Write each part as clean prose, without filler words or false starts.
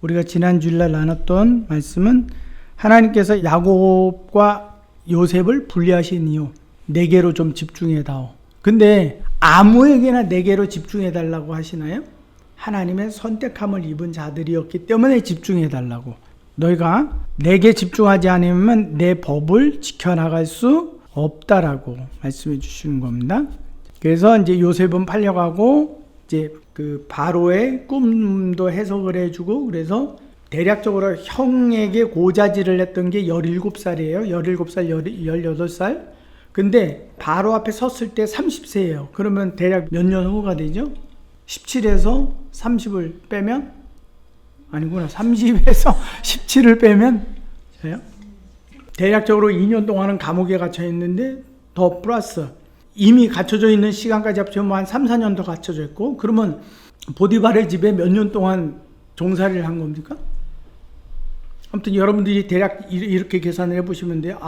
우리가 지난 주일날 나눴던 말씀은 하나님께서 야곱과 요셉을 분리하신 이유, 내게로 좀 집중해다오. 근데 아무에게나 내게로 집중해달라고 하시나요? 하나님의 선택함을 입은 자들이었기 때문에 집중해달라고. 너희가 내게 집중하지 않으면 내 법을 지켜나갈 수 없다라고 말씀해 주시는 겁니다. 그래서 이제 요셉은 팔려가고 이제 그 바로의 꿈도 해석을 해주고, 그래서 대략적으로 형에게 고자질을 했던 게 17살이에요. 17살, 18살. 근데 바로 앞에 섰을 때 30세예요. 그러면 대략 몇 년 후가 되죠? 17에서 30을 빼면? 아니구나. 30에서 17을 빼면? 대략적으로 2년 동안은 감옥에 갇혀 있는데 더 플러스 이미 갇혀져 있는 시간까지 합치면 한 3, 4년 더 갇혀져 있고, 그러면 보디발의 집에 몇 년 동안 종살이를 한 겁니까? 아무튼 여러분들이 대략 이렇게 계산을 해보시면 돼요.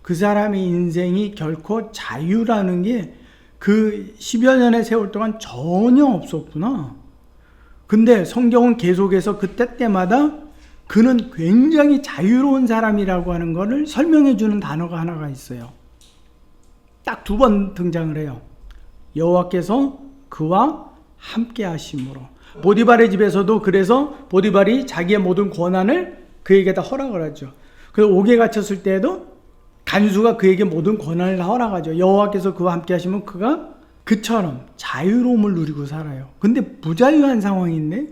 그 사람의 인생이 결코 자유라는 게 그 10여 년의 세월 동안 전혀 없었구나. 근데 성경은 계속해서 그때 때마다 그는 굉장히 자유로운 사람이라고 하는 것을 설명해 주는 단어가 하나가 있어요. 딱 2번 등장을 해요. 여호와께서 그와 함께 하심으로. 보디발의 집에서도 그래서 보디발이 자기의 모든 권한을 그에게다 허락을 하죠. 그래서 옥에 갇혔을 때에도 간수가 그에게 모든 권한을 허락하죠. 여호와께서 그와 함께 하시면 그가 그처럼 자유로움을 누리고 살아요. 근데 부자유한 상황인데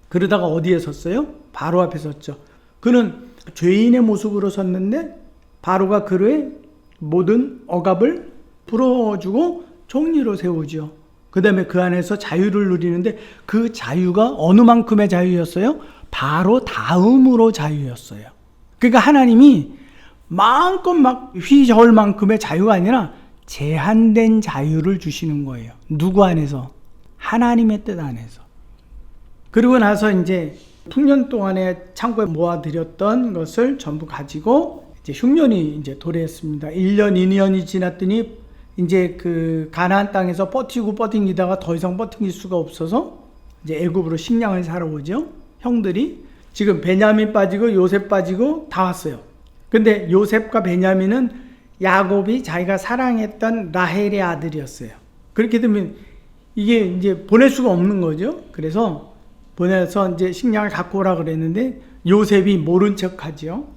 그러다가 어디에 섰어요? 바로 앞에 섰죠. 그는 죄인의 모습으로 섰는데 바로가 그의 모든 억압을 풀어주고 총리로 세우죠. 그 다음에 그 안에서 자유를 누리는데 그 자유가 어느 만큼의 자유였어요? 바로 다음으로 자유였어요. 그러니까 하나님이 마음껏 막 휘저을 만큼의 자유가 아니라 제한된 자유를 주시는 거예요. 누구 안에서? 하나님의 뜻 안에서. 그리고 나서 이제 풍년 동안에 창고에 모아드렸던 것을 전부 가지고 이제 흉년이 이제 도래했습니다. 1년, 2년이 지났더니 이제 그 가나안 땅에서 버티기다가 더 이상 버틸 수가 없어서 이제 애굽으로 식량을 사러 오죠. 형들이 지금 베냐민 빠지고 요셉 빠지고 다 왔어요. 근데 요셉과 베냐민은 야곱이 자기가 사랑했던 라헬의 아들이었어요. 그렇게 되면 이게 이제 보낼 수가 없는 거죠. 그래서 보내서 이제 식량을 갖고 오라 그랬는데 요셉이 모른 척 하죠.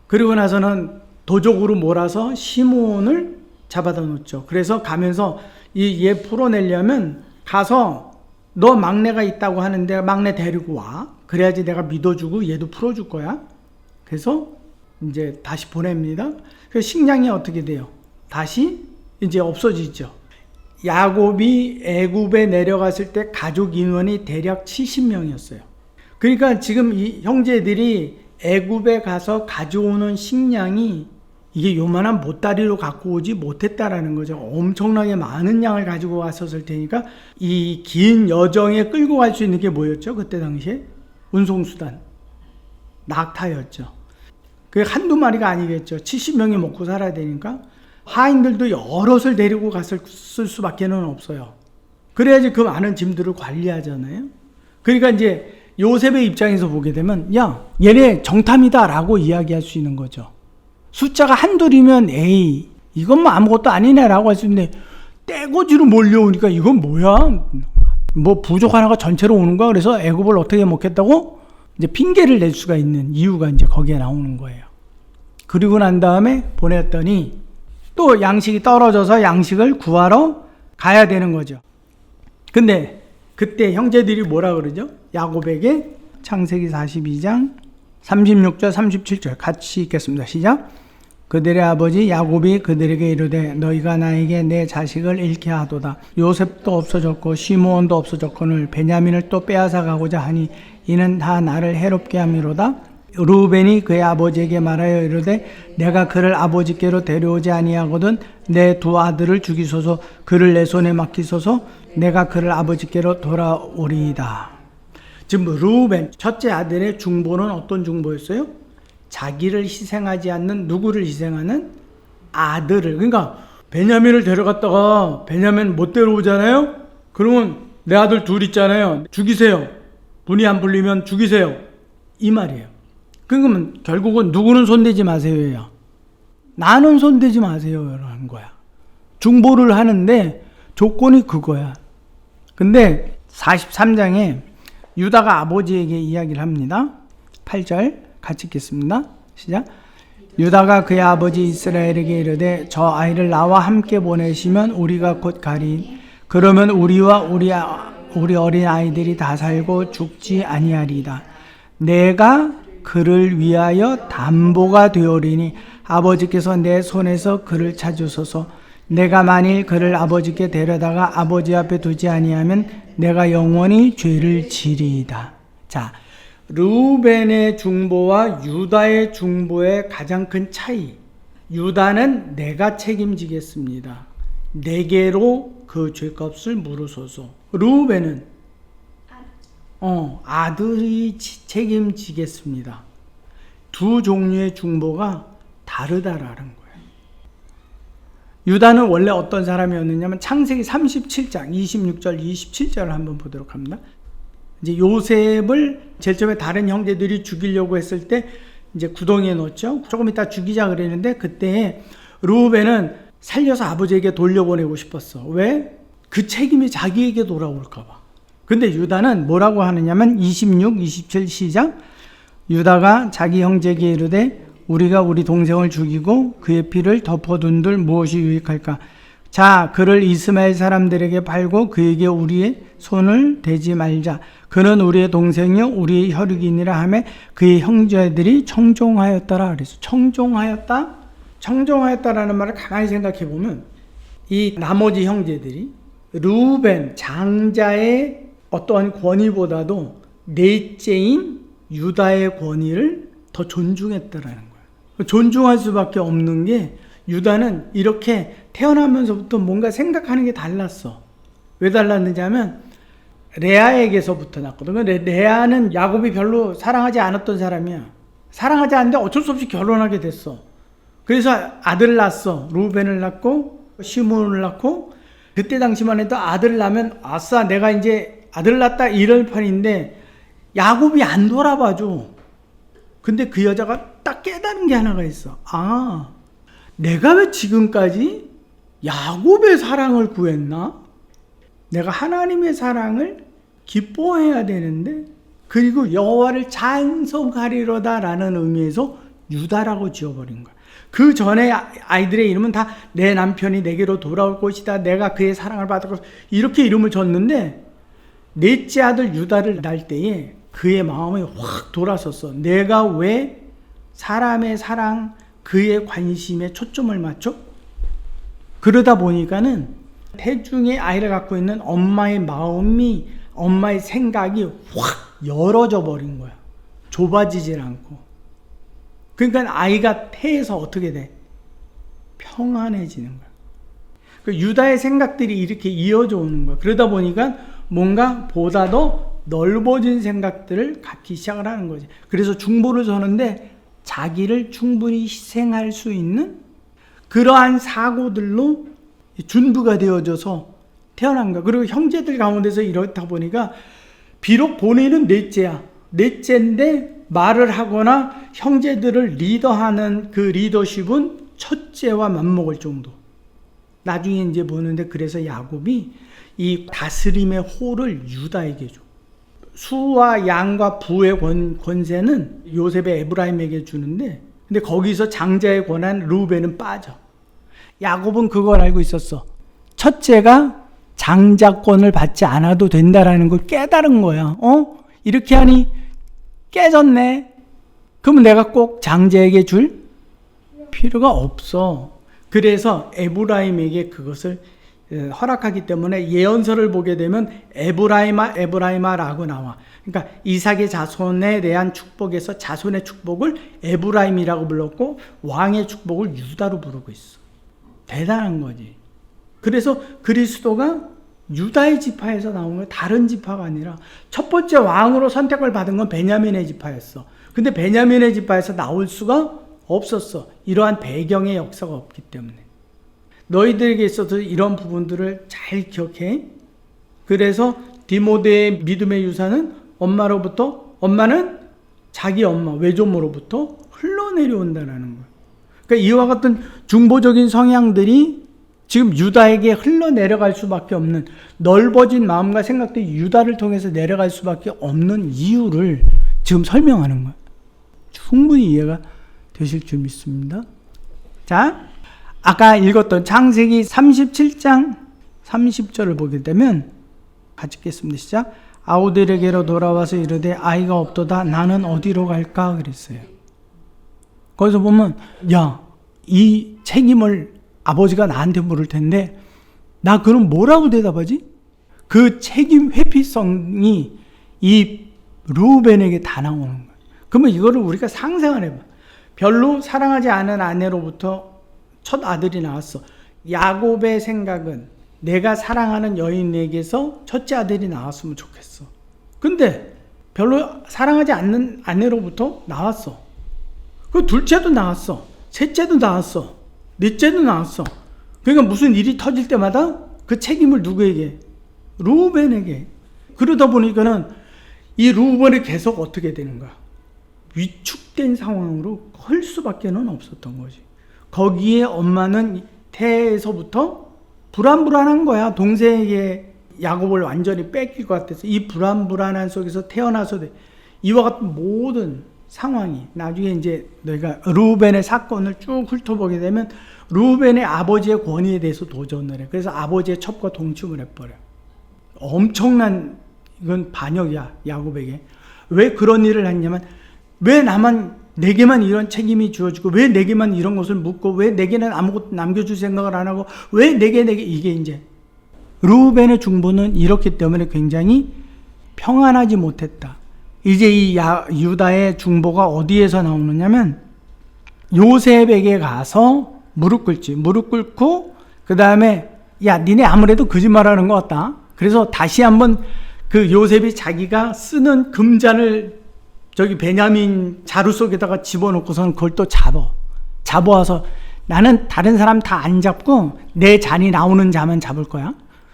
그리고 나서는 도적으로 몰아서 시므온을 잡아다 놓죠. 그래서 가면서 얘 풀어내려면 가서 너 막내가 있다고 하는데 막내 데리고 와. 그래야지 내가 믿어주고 얘도 풀어줄 거야. 그래서 이제 다시 보냅니다. 그래서 식량이 어떻게 돼요? 다시 이제 없어지죠. 야곱이 애굽에 내려갔을 때 가족 인원이 대략 70명이었어요. 그러니까 지금 이 형제들이 애굽에 가서 가져오는 식량이 이게 요만한 보따리로 갖고 오지 못했다라는 거죠. 엄청나게 많은 양을 가지고 왔었을 테니까 이 긴 여정에 끌고 갈 수 있는 게 뭐였죠? 그때 당시에 운송수단 낙타였죠. 그게 한두 마리가 아니겠죠. 70명이 먹고 살아야 되니까 하인들도 여럿을 데리고 갔을 수밖에는 없어요. 그래야지 그 많은 짐들을 관리하잖아요. 그러니까 이제 요셉의 입장에서 보게 되면 야 얘네 정탐이다 라고 이야기할 수 있는 거죠. 숫자가 한둘이면 에이 이건 뭐 아무것도 아니네 라고 할 수 있는데 떼거지로 몰려오니까 이건 뭐야, 뭐 부족 하나가 전체로 오는 거야. 그래서 애굽을 어떻게 먹겠다고 이제 핑계를 낼 수가 있는 이유가 이제 거기에 나오는 거예요. 그리고 난 다음에 보냈더니 또 양식이 떨어져서 양식을 구하러 가야 되는 거죠. 근데 그때 형제들이 뭐라 그러죠? 야곱에게 창세기 42장 36절 37절 같이 읽겠습니다. 시작. 그들의 아버지 야곱이 그들에게 이르되 너희가 나에게 내 자식을 잃게 하도다. 요셉도 없어졌고 시므온도 없어졌거늘 베냐민을 또 빼앗아 가고자 하니 이는 다 나를 해롭게 함이로다. 루벤이 그의 아버지에게 말하여 이르되 내가 그를 아버지께로 데려오지 아니하거든 내 두 아들을 죽이소서 그를 내 손에 맡기소서 내가 그를 아버지께로 돌아오리이다. 지금 루벤 첫째 아들의 중보는 어떤 중보였어요? 자기를 희생하지 않는 누구를 희생하는 아들을. 그러니까 베냐민을 데려갔다가 베냐민 못 데려오잖아요. 그러면 내 아들 둘 있잖아요. 죽이세요. 분이 안 풀리면 죽이세요. 이 말이에요. 그러면 결국은 누구는 손대지 마세요야. 나는 손대지 마세요라는 거야. 중보를 하는데 조건이 그거야. 근데 43장에 유다가 아버지에게 이야기를 합니다. 8절 같이 읽겠습니다. 시작. 유다가 그의 아버지 이스라엘에게 이르되 저 아이를 나와 함께 보내시면 우리가 곧 가리. 그러면 우리와 우리 어린 아이들이 다 살고 죽지 아니하리이다. 내가 그를 위하여 담보가 되오리니 아버지께서 내 손에서 그를 찾으소서. 내가 만일 그를 아버지께 데려다가 아버지 앞에 두지 아니하면 내가 영원히 죄를 지리이다. 자, 르우벤의 중보와 유다의 중보의 가장 큰 차이. 유다는 내가 책임지겠습니다. 내게로 그 죄값을 물으소서. 르우벤은 아들이 책임지겠습니다. 두 종류의 중보가 다르다라는 거예요. 유다는 원래 어떤 사람이었느냐면 창세기 37장 26절 27절을 한번 보도록 합니다. 이제 요셉을 제일 처음에 다른 형제들이 죽이려고 했을 때 이제 구덩이에 넣었죠. 조금 이따 죽이자 그랬는데 그때 르우벤은 살려서 아버지에게 돌려보내고 싶었어. 왜? 그 책임이 자기에게 돌아올까 봐. 근데 유다는 뭐라고 하느냐면 26, 27 시작. 유다가 자기 형제에게 이르되 우리가 우리 동생을 죽이고 그의 피를 덮어둔들 무엇이 유익할까? 자, 그를 이스마엘 사람들에게 팔고 그에게 우리의 손을 대지 말자. 그는 우리의 동생이요 우리의 혈육이니라 하며 그의 형제들이 청종하였더라. 그래서 청종하였다라는 말을 가만히 생각해 보면 이 나머지 형제들이 르우벤 장자의 어떠한 권위보다도 넷째인 유다의 권위를 더 존중했다라는 거예요. 존중할 수밖에 없는 게 유다는 이렇게 태어나면서부터 뭔가 생각하는 게 달랐어. 왜 달랐는지 하면 레아에게서부터 났거든. 레아는 야곱이 별로 사랑하지 않았던 사람이야. 사랑하지 않는데 어쩔 수 없이 결혼하게 됐어. 그래서 아들을 낳았어. 루벤을 낳고 시몬을 낳고 그때 당시만 해도 아들을 낳으면 아싸 내가 이제 아들 낳았다 이럴 판인데 야곱이 안 돌아봐줘. 근데 그 여자가 딱 깨달은 게 하나가 있어. 아, 내가 왜 지금까지 야곱의 사랑을 구했나? 내가 하나님의 사랑을 기뻐해야 되는데 그리고 여호와를 찬송하리로다라는 의미에서 유다라고 지어버린 거야. 그 전에 아이들의 이름은 다 내 남편이 내게로 돌아올 것이다. 내가 그의 사랑을 받을 것 이렇게 이름을 줬는데 넷째 아들 유다를 낳을 때에 그의 마음이 확 돌아섰어. 내가 왜 사람의 사랑, 그의 관심에 초점을 맞춰? 그러다 보니까는 태중의 아이를 갖고 있는 엄마의 마음이, 엄마의 생각이 확 열어져 버린 거야. 좁아지질 않고. 그러니까 아이가 태에서 어떻게 돼? 평안해지는 거야. 그 유다의 생각들이 이렇게 이어져 오는 거야. 그러다 보니까 뭔가 보다 더 넓어진 생각들을 갖기 시작을 하는 거지. 그래서 중보를 서는데 자기를 충분히 희생할 수 있는 그러한 사고들로 준비가 되어져서 태어난 거야. 그리고 형제들 가운데서 이렇다 보니까 비록 본인은 넷째야. 넷째인데 말을 하거나 형제들을 리더하는 그 리더십은 첫째와 맞먹을 정도. 나중에 이제 보는데 그래서 야곱이 이 다스림의 호를 유다에게 줘. 수와 양과 부의 권세는 요셉의 에브라임에게 주는데 근데 거기서 장자의 권한 르우벤은 빠져. 야곱은 그걸 알고 있었어. 첫째가 장자권을 받지 않아도 된다라는 걸 깨달은 거야. 이렇게 하니 깨졌네. 그러면 내가 꼭 장자에게 줄 필요가 없어. 그래서 에브라임에게 그것을 허락하기 때문에 예언서를 보게 되면 에브라임아라고 나와. 그러니까 이삭의 자손에 대한 축복에서 자손의 축복을 에브라임이라고 불렀고 왕의 축복을 유다로 부르고 있어. 대단한 거지. 그래서 그리스도가 유다의 지파에서 나온 거야. 다른 지파가 아니라 첫 번째 왕으로 선택을 받은 건 베냐민의 지파였어. 근데 베냐민의 지파에서 나올 수가 없었어. 이러한 배경의 역사가 없기 때문에. 너희들에게 있어서 이런 부분들을 잘 기억해. 그래서 디모데의 믿음의 유산은 엄마로부터, 엄마는 자기 엄마 외조모로부터 흘러내려온다라는 거예요. 그러니까 이와 같은 중보적인 성향들이 지금 유다에게 흘러내려갈 수밖에 없는, 넓어진 마음과 생각들이 유다를 통해서 내려갈 수밖에 없는 이유를 지금 설명하는 거예요. 충분히 이해가 되실 줄 믿습니다. 자, 아까 읽었던 창세기 37장 30절을 보게 되면 같이 읽겠습니다. 시작. 아우들에게로 돌아와서 이르되 아이가 없도다. 나는 어디로 갈까? 그랬어요. 거기서 보면, 야, 이 책임을 아버지가 나한테 물을 텐데 나 그럼 뭐라고 대답하지? 그 책임 회피성이 이 르우벤에게 다 나오는 거예요. 그러면 이거를 우리가 상상을 해봐. 별로 사랑하지 않은 아내로부터 첫 아들이 나왔어. 야곱의 생각은 내가 사랑하는 여인에게서 첫째 아들이 나왔으면 좋겠어. 근데 별로 사랑하지 않는 아내로부터 나왔어. 그 둘째도 나왔어. 셋째도 나왔어. 넷째도 나왔어. 그러니까 무슨 일이 터질 때마다 그 책임을 누구에게? 르우벤에게. 그러다 보니까는 이 르우벤이 계속 어떻게 되는 거야? 위축된 상황으로 클 수밖에 없었던 거지. 거기에 엄마는 태에서부터 불안한 거야. 동생에게 야곱을 완전히 뺏길 것 같아서 이 불안한 속에서 태어나서 이와 같은 모든 상황이 나중에 이제 너희가 르우벤의 사건을 쭉 훑어보게 되면 르우벤의 아버지의 권위에 대해서 도전을 해. 그래서 아버지의 첩과 동침을 해버려. 엄청난 이건 반역이야, 야곱에게. 왜 그런 일을 했냐면, 왜 내게만 이런 책임이 주어지고, 왜 내게만 이런 것을 묻고, 왜 내게는 아무것도 남겨줄 생각을 안 하고, 왜 내게 이게 이제 르우벤의 중보는 이렇기 때문에 굉장히 평안하지 못했다. 이제 이 유다의 중보가 어디에서 나오느냐면 요셉에게 가서 무릎 꿇고 그 다음에 야 니네 아무래도 거짓말하는 것 같다. 그래서 다시 한번 그 요셉이 자기가 쓰는 금잔을 저기 베냐민 자루 속에다가 집어넣고서는 그걸 또 잡아와서 나는 다른 사람 다 안 잡고 내 잔이 나오는 자만 잡을 거야.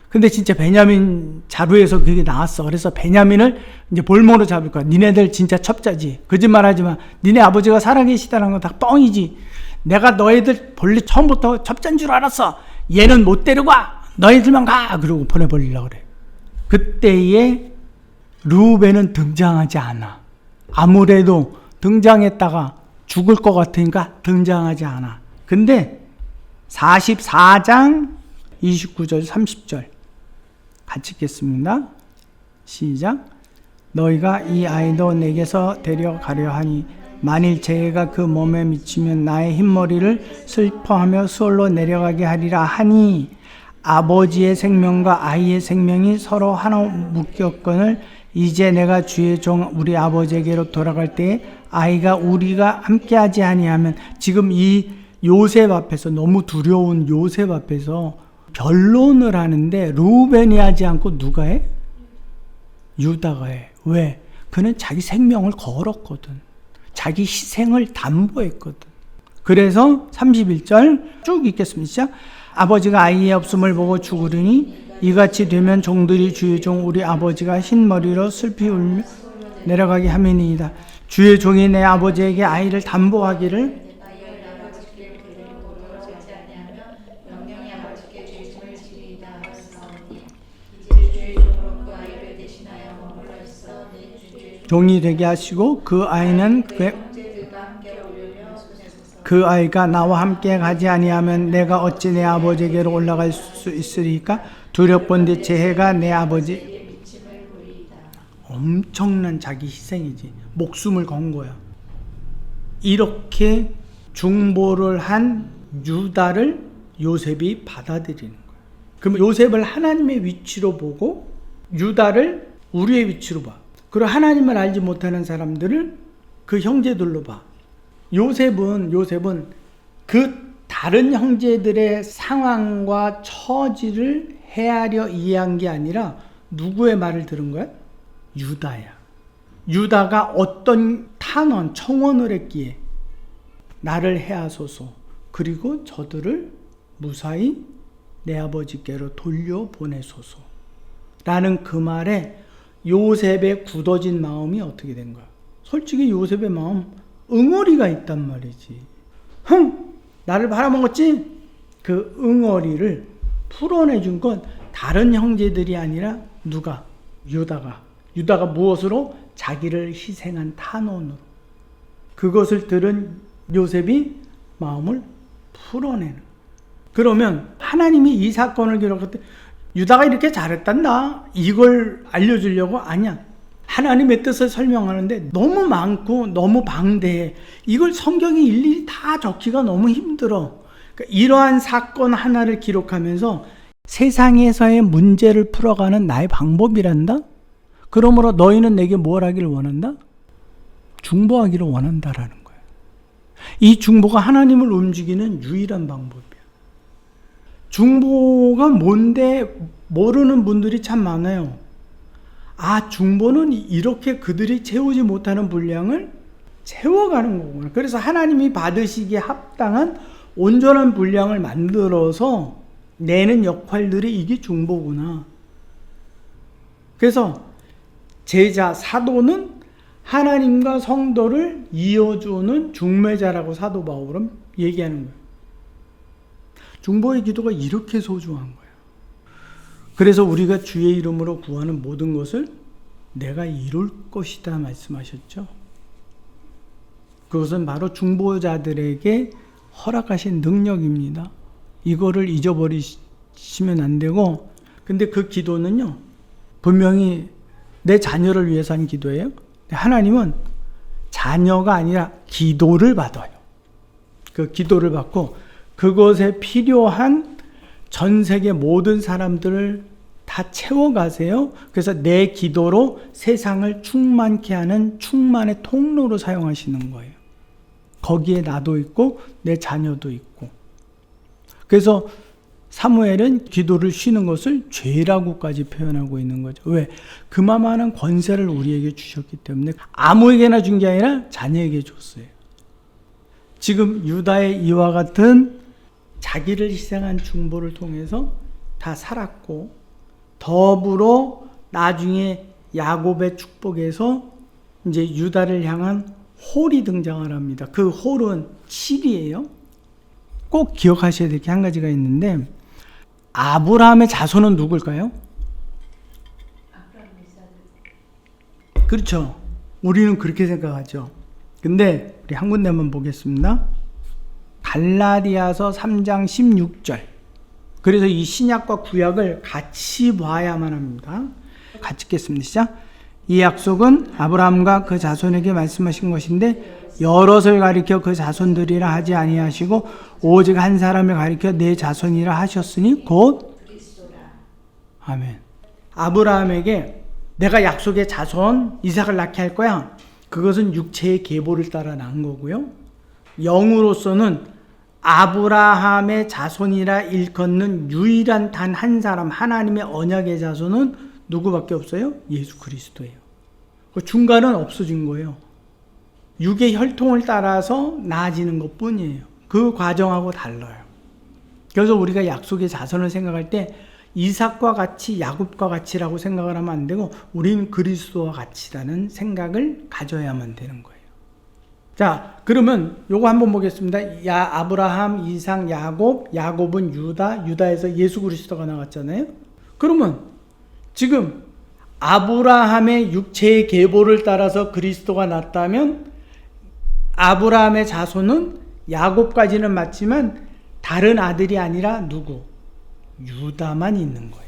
근데 진짜 베냐민 자루에서 그게 나왔어. 그래서 베냐민을 이제 볼모로 잡을 거야. 니네들 진짜 첩자지. 거짓말하지 마. 니네 아버지가 살아계시다는 건 다 뻥이지. 내가 너희들 본래 처음부터 첩자인 줄 알았어. 얘는 못 데리고 와. 너희들만 가. 그러고 보내버리려고 그래. 그때에 르우벤은 등장하지 않아. 아무래도 등장했다가 죽을 것 같으니까 등장하지 않아. 근데 44장 29절 30절 같이 읽겠습니다. 시작. 너희가 이 아이도 내게서 데려가려 하니 만일 재해가 그 몸에 미치면 나의 흰머리를 슬퍼하며 수월로 내려가게 하리라 하니 아버지의 생명과 아이의 생명이 서로 하나 묶였거늘 이제 내가 주의 종 우리 아버지에게로 돌아갈 때에 아이가 우리가 함께하지 아니하면, 지금 이 요셉 앞에서, 너무 두려운 요셉 앞에서 변론을 하는데 르우벤이 하지 않고 누가 해? 유다가 해. 왜? 그는 자기 생명을 걸었거든. 자기 희생을 담보했거든. 그래서 31절 쭉 읽겠습니다. 시작. 아버지가 아이의 없음을 보고 죽으리니 이같이 되면 종들이 주의 종 우리 아버지가 흰머리로 슬피 울며 내려가게 함이니이다. 주의 종이 내 아버지에게 아이를 담보하기를 종이 되게 하시고 그 아이는 그 아이가 나와 함께 가지 아니하면 내가 어찌 내 아버지에게로 올라갈 수 있으리까? 두렵건대 재해가 내 아버지. 엄청난 자기 희생이지. 목숨을 건 거야. 이렇게 중보를 한 유다를 요셉이 받아들이는 거야. 그럼 요셉을 하나님의 위치로 보고 유다를 우리의 위치로 봐. 그리고 하나님을 알지 못하는 사람들을 그 형제들로 봐. 요셉은 그 다른 형제들의 상황과 처지를 헤아려 이해한 게 아니라 누구의 말을 들은 거야? 유다야. 유다가 어떤 탄원, 청원을 했기에 나를 해하소서. 그리고 저들을 무사히 내 아버지께로 돌려보내소서. 라는 그 말에 요셉의 굳어진 마음이 어떻게 된 거야? 솔직히 요셉의 마음 응어리가 있단 말이지. 나를 팔아먹었지? 그 응어리를 풀어내준 건 다른 형제들이 아니라 누가? 유다가 무엇으로? 자기를 희생한 탄원으로. 그것을 들은 요셉이 마음을 풀어내는. 그러면 하나님이 이 사건을 기록할 때 유다가 이렇게 잘했단다 이걸 알려주려고? 아니야. 하나님의 뜻을 설명하는데 너무 많고 너무 방대해. 이걸 성경이 일일이 다 적기가 너무 힘들어. 그러니까 이러한 사건 하나를 기록하면서 세상에서의 문제를 풀어가는 나의 방법이란다. 그러므로 너희는 내게 뭘 하기를 원한다? 중보하기를 원한다라는 거야. 이 중보가 하나님을 움직이는 유일한 방법이야. 중보가 뭔데 모르는 분들이 참 많아요. 중보는 이렇게 그들이 채우지 못하는 분량을 채워가는 거구나. 그래서 하나님이 받으시기에 합당한 온전한 분량을 만들어서 내는 역할들이 이게 중보구나. 그래서 제자, 사도는 하나님과 성도를 이어주는 중매자라고 사도 바울은 얘기하는 거예요. 중보의 기도가 이렇게 소중한 거예요. 그래서 우리가 주의 이름으로 구하는 모든 것을 내가 이룰 것이다 말씀하셨죠. 그것은 바로 중보자들에게 허락하신 능력입니다. 이거를 잊어버리시면 안 되고, 근데 그 기도는요, 분명히 내 자녀를 위해서 한 기도예요. 하나님은 자녀가 아니라 기도를 받아요. 그 기도를 받고 그것에 필요한 전 세계 모든 사람들을 다 채워가세요. 그래서 내 기도로 세상을 충만케 하는 충만의 통로로 사용하시는 거예요. 거기에 나도 있고 내 자녀도 있고. 그래서 사무엘은 기도를 쉬는 것을 죄라고까지 표현하고 있는 거죠. 왜? 그만한 권세를 우리에게 주셨기 때문에 아무에게나 준 게 아니라 자녀에게 줬어요. 지금 유다의 이와 같은 자기를 희생한 중보를 통해서 다 살았고, 더불어 나중에 야곱의 축복에서 이제 유다를 향한 홀이 등장을 합니다. 그 홀은 7이에요. 꼭 기억하셔야 될 게 한 가지가 있는데, 아브라함의 자손은 누굴까요? 그렇죠. 우리는 그렇게 생각하죠. 근데 우리 한 군데만 보겠습니다. 갈라디아서 3장 16절. 그래서 이 신약과 구약을 같이 봐야만 합니다. 같이 읽겠습니다. 시작. 이 약속은 아브라함과 그 자손에게 말씀하신 것인데 여럿을 가리켜 그 자손들이라 하지 아니하시고 오직 한 사람을 가리켜 내 자손이라 하셨으니 곧 아멘. 아브라함에게 내가 약속의 자손 이삭을 낳게 할 거야. 그것은 육체의 계보를 따라 낳은 거고요. 영으로서는 아브라함의 자손이라 일컫는 유일한 단 한 사람, 하나님의 언약의 자손은 누구밖에 없어요? 예수 그리스도예요. 그 중간은 없어진 거예요. 육의 혈통을 따라서 나아지는 것 뿐이에요. 그 과정하고 달라요. 그래서 우리가 약속의 자손을 생각할 때 이삭과 같이 야곱과 같이라고 생각을 하면 안 되고 우리는 그리스도와 같이라는 생각을 가져야만 되는 거예요. 자, 그러면 요거 한번 보겠습니다. 아브라함, 이삭, 야곱, 야곱은 유다, 유다에서 예수 그리스도가 나왔잖아요. 그러면 지금 아브라함의 육체의 계보를 따라서 그리스도가 났다면 아브라함의 자손은 야곱까지는 맞지만 다른 아들이 아니라 누구? 유다만 있는 거예요.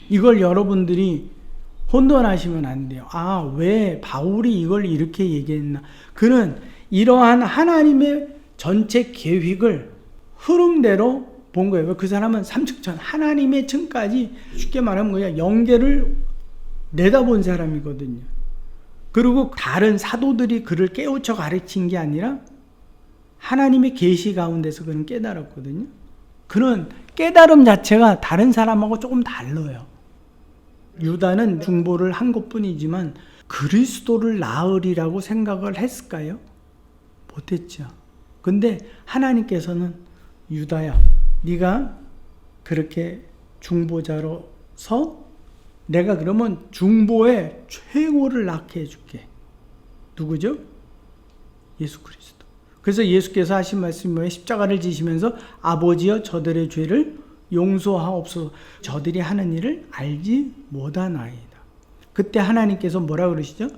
이걸 여러분들이 혼돈하시면 안 돼요. 왜 바울이 이걸 이렇게 얘기했나? 그는 이러한 하나님의 전체 계획을 흐름대로 본 거예요. 그 사람은 삼층천 하나님의 층까지 쉽게 말하면 뭐야? 영계를 내다본 사람이거든요. 그리고 다른 사도들이 그를 깨우쳐 가르친 게 아니라 하나님의 계시 가운데서 그는 깨달았거든요. 그는 깨달음 자체가 다른 사람하고 조금 달라요. 유다는 중보를 한 것뿐이지만 그리스도를 낳으리라고 생각을 했을까요? 못했죠. 근데 하나님께서는 유다야, 네가 그렇게 중보자로서 내가 그러면 중보의 최고를 낳게 해줄게. 누구죠? 예수 그리스도. 그래서 예수께서 하신 말씀이 뭐예요? 십자가를 지시면서 아버지여 저들의 죄를 용서하옵소서. 저들이 하는 일을 알지 못하나이다. 그때 하나님께서 뭐라 그러시죠?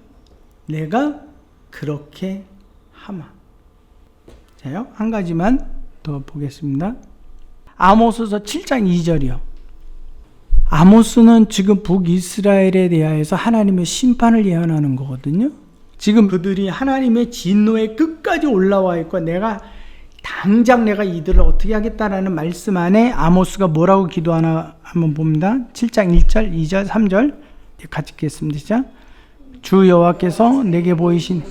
내가 그렇게 하마. 자요, 한 가지만 더 보겠습니다. 아모스서 7장 2절이요. 아모스는 지금 북이스라엘에 대하여서 하나님의 심판을 예언하는 거거든요. 지금 그들이 하나님의 진노의 끝까지 올라와 있고 당장 내가 이들을 어떻게 하겠다라는 말씀 안에 아모스가 뭐라고 기도하나 한번 봅니다. 7장 1절, 2절, 3절 같이 읽겠습니다. 시작. 주 여호와께서 내게 보이신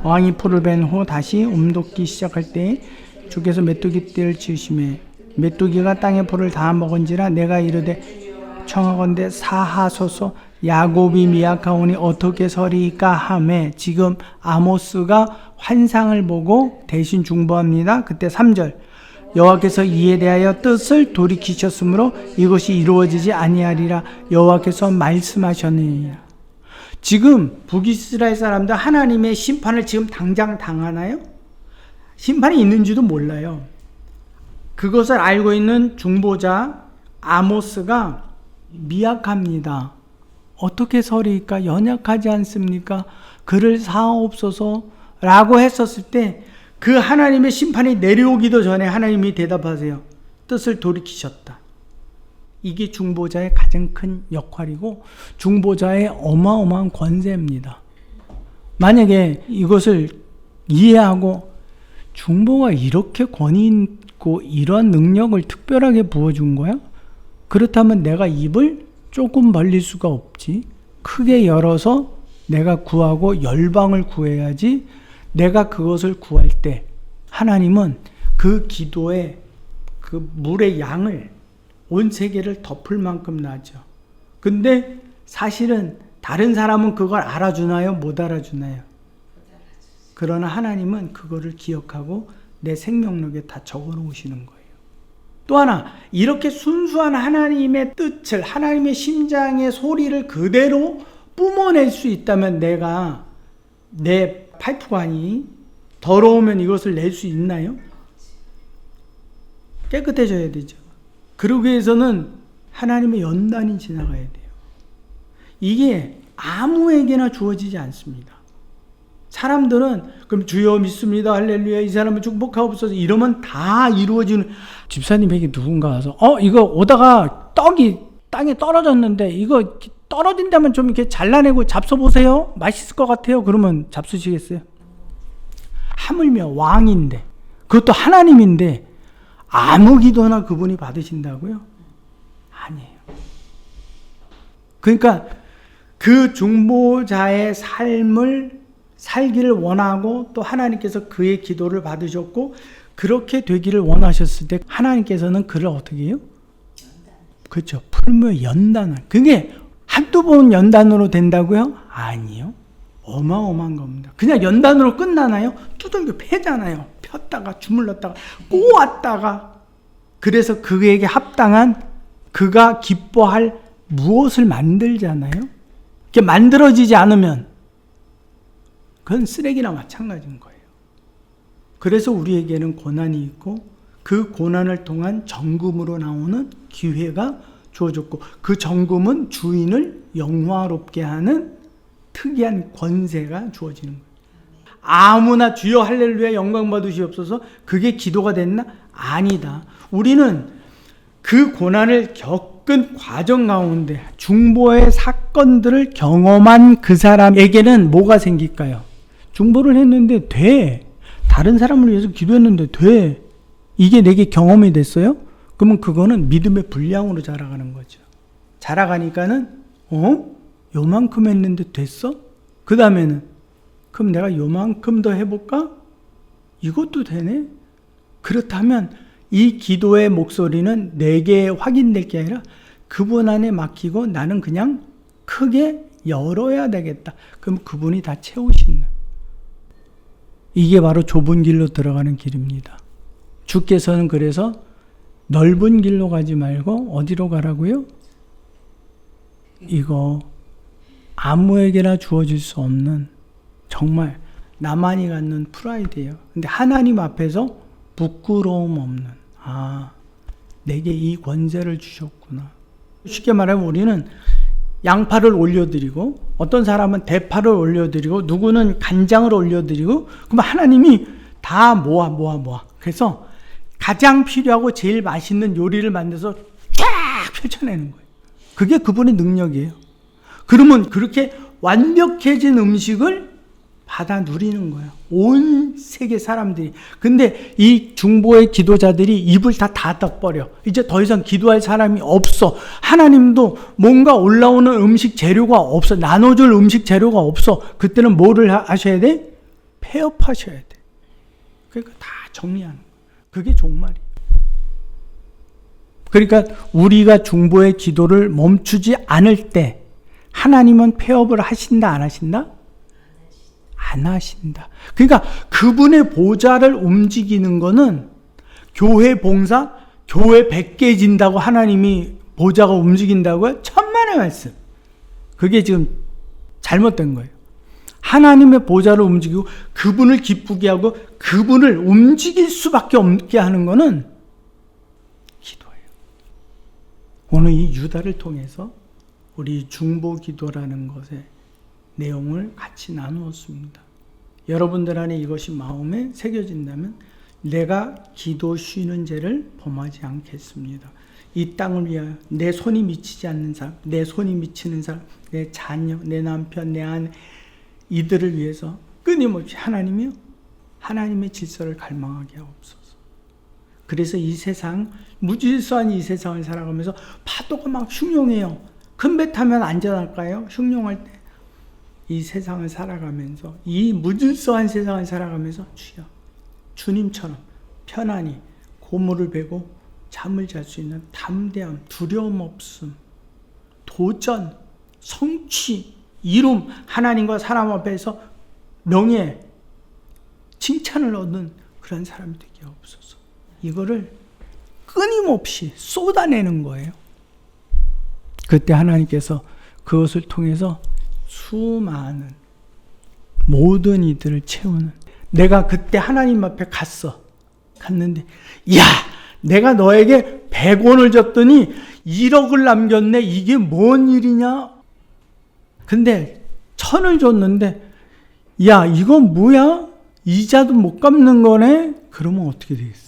왕이 풀을 벤 후 다시 움돋기 시작할 때 주께서 메뚜기 떼를 지으시매 메뚜기가 땅의 풀을 다 먹은지라 내가 이르되 청하건대 사하소서 야곱이 미약하오니 어떻게 서리까 하매 지금 아모스가 환상을 보고 대신 중보합니다. 그때 3절 여호와께서 이에 대하여 뜻을 돌이키셨으므로 이것이 이루어지지 아니하리라 여호와께서 말씀하셨느니라. 지금 북이스라엘 사람들 하나님의 심판을 지금 당장 당하나요? 심판이 있는지도 몰라요. 그것을 알고 있는 중보자 아모스가 미약합니다. 어떻게 서리까? 연약하지 않습니까? 그를 사옵소서 라고 했었을 때 그 하나님의 심판이 내려오기도 전에 하나님이 대답하세요. 뜻을 돌이키셨다. 이게 중보자의 가장 큰 역할이고 중보자의 어마어마한 권세입니다. 만약에 이것을 이해하고 중보가 이렇게 권위 있고 이러한 능력을 특별하게 부어준 거야? 그렇다면 내가 입을 조금 벌릴 수가 없지. 크게 열어서 내가 구하고 열방을 구해야지. 내가 그것을 구할 때 하나님은 그 기도에 그 물의 양을 온 세계를 덮을 만큼 나죠. 근데 사실은 다른 사람은 그걸 알아주나요? 못 알아주나요? 그러나 하나님은 그거를 기억하고 내 생명록에 다 적어 놓으시는 거예요. 또 하나, 이렇게 순수한 하나님의 뜻을, 하나님의 심장의 소리를 그대로 뿜어낼 수 있다면 내가 내 파이프관이 더러우면 이것을 낼 수 있나요? 깨끗해져야 되죠. 그러기 위해서는 하나님의 연단이 지나가야 돼요. 이게 아무에게나 주어지지 않습니다. 사람들은 그럼 주여 믿습니다. 할렐루야. 이 사람은 축복하옵소서. 이러면 다 이루어지는. 집사님에게 누군가 와서 이거 오다가 떡이 땅에 떨어졌는데 이거 떨어진다면 좀 이렇게 잘라내고 잡숴보세요. 맛있을 것 같아요. 그러면 잡수시겠어요? 하물며 왕인데 그것도 하나님인데 아무 기도나 그분이 받으신다고요? 아니에요. 그러니까 그 중보자의 삶을 살기를 원하고 또 하나님께서 그의 기도를 받으셨고 그렇게 되기를 원하셨을 때 하나님께서는 그를 어떻게 해요? 그렇죠. 풀무에 연단을. 그게 한두 번 연단으로 된다고요? 아니요. 어마어마한 겁니다. 그냥 연단으로 끝나나요? 두들겨 패잖아요. 폈다가 주물렀다가 꼬았다가. 그래서 그에게 합당한 그가 기뻐할 무엇을 만들잖아요. 이게 만들어지지 않으면 그건 쓰레기나 마찬가지인 거예요. 그래서 우리에게는 고난이 있고 그 고난을 통한 정금으로 나오는 기회가 주어졌고 그 정금은 주인을 영화롭게 하는 특이한 권세가 주어지는 거예요. 아무나 주여 할렐루야 영광 받으시옵소서 그게 기도가 됐나? 아니다. 우리는 그 고난을 겪은 과정 가운데 중보의 사건들을 경험한 그 사람에게는 뭐가 생길까요? 중보를 했는데 돼. 다른 사람을 위해서 기도했는데 돼. 이게 내게 경험이 됐어요? 그러면 그거는 믿음의 분량으로 자라가는 거죠. 자라가니까는 요만큼 했는데 됐어? 그 다음에는 그럼 내가 요만큼 더 해볼까? 이것도 되네? 그렇다면 이 기도의 목소리는 내게 확인될 게 아니라 그분 안에 맡기고 나는 그냥 크게 열어야 되겠다. 그럼 그분이 다 채우신다. 이게 바로 좁은 길로 들어가는 길입니다. 주께서는 그래서 넓은 길로 가지 말고 어디로 가라고요? 이거 아무에게나 주어질 수 없는 정말 나만이 갖는 프라이드예요. 근데 하나님 앞에서 부끄러움 없는, 내게 이 권세를 주셨구나. 쉽게 말하면 우리는 양파를 올려드리고, 어떤 사람은 대파를 올려드리고, 누구는 간장을 올려드리고, 그럼 하나님이 다 모아. 그래서 가장 필요하고 제일 맛있는 요리를 만들어서 쫙 펼쳐내는 거예요. 그게 그분의 능력이에요. 그러면 그렇게 완벽해진 음식을 받아 누리는 거예요. 온 세계 사람들이. 근데 이 중보의 기도자들이 입을 다 닫아버려. 이제 더 이상 기도할 사람이 없어. 하나님도 뭔가 올라오는 음식 재료가 없어. 나눠줄 음식 재료가 없어. 그때는 뭐를 하셔야 돼? 폐업하셔야 돼. 그러니까 다 정리하는 거예요. 그게 종말이에요. 그러니까 우리가 중보의 기도를 멈추지 않을 때 하나님은 폐업을 하신다, 안 하신다? 안 하신다. 그러니까 그분의 보좌를 움직이는 거는 교회 봉사, 교회 100개 진다고 하나님이 보좌가 움직인다고요? 천만의 말씀. 그게 지금 잘못된 거예요. 하나님의 보좌를 움직이고 그분을 기쁘게 하고 그분을 움직일 수밖에 없게 하는 거는 기도예요. 오늘 이 유다를 통해서 우리 중보 기도라는 것의 내용을 같이 나누었습니다. 여러분들 안에 이것이 마음에 새겨진다면 내가 기도 쉬는 죄를 범하지 않겠습니다. 이 땅을 위하여 내 손이 미치지 않는 사람, 내 손이 미치는 사람, 내 자녀, 내 남편, 내 아내, 이들을 위해서 끊임없이 하나님이요, 하나님의 질서를 갈망하게 하옵소서. 그래서 이 세상, 무질서한 이 세상을 살아가면서 파도가 막 흉용해요. 큰 배 타면 안전할까요? 흉용할 때. 이 세상을 살아가면서, 이 무질서한 세상을 살아가면서 주여, 주님처럼 편안히 고물을 베고 잠을 잘 수 있는 담대함, 두려움 없음, 도전, 성취, 이룸, 하나님과 사람 앞에서 명예, 칭찬을 얻는 그런 사람이 되게 없어서 이거를 끊임없이 쏟아내는 거예요. 그때 하나님께서 그것을 통해서 수많은 모든 이들을 채우는, 내가 그때 하나님 앞에 갔는데 야, 내가 너에게 100원을 줬더니 1억을 남겼네. 이게 뭔 일이냐? 근데 1000을 줬는데 야, 이건 뭐야? 이자도 못 갚는 거네? 그러면 어떻게 되겠어?